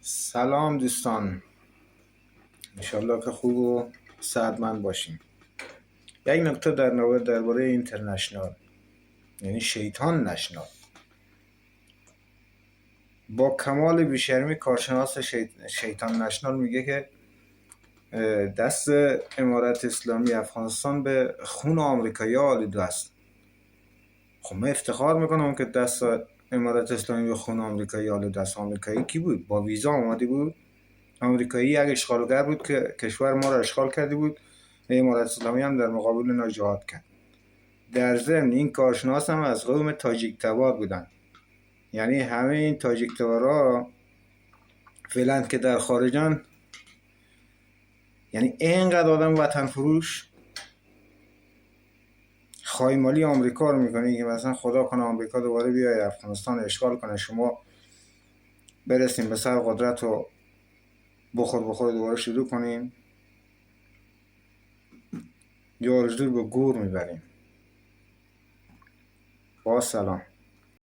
سلام دوستان، انشالله که خوب و صحتمند باشیم. یک نکته در نوبت درباره اینترنشنال، یعنی شیطان نشنال. با کمال بیشرمی کارشناس شیطان نشنال میگه که دست امارت اسلامی افغانستان به خون آمریکایی آلوده است. خب من افتخار میکنم که دست امارت اسلامی به خون آمریکایی آلوده است. آمریکایی کی بود؟ با ویزا آمده بود. آمریکایی یک اشغالگر بود که کشور ما را اشغال کرده بود. امارت اسلامی هم در مقابل اینا جهاد کرد. در ضمن این کارشناس هم از قوم تاجیک تبار بودن. یعنی همه این تاجیک تبارها فعلا که در خارجان، یعنی اینقدر آدم وطن فروش خایمالی آمریکا رو میکنه که مثلا خدا کنه آمریکا دوباره بیای افغانستان اشغال کنه، شما برسیم به سر قدرت و بخور دوباره شروع کنیم، یا به گور میبریم. با سلام.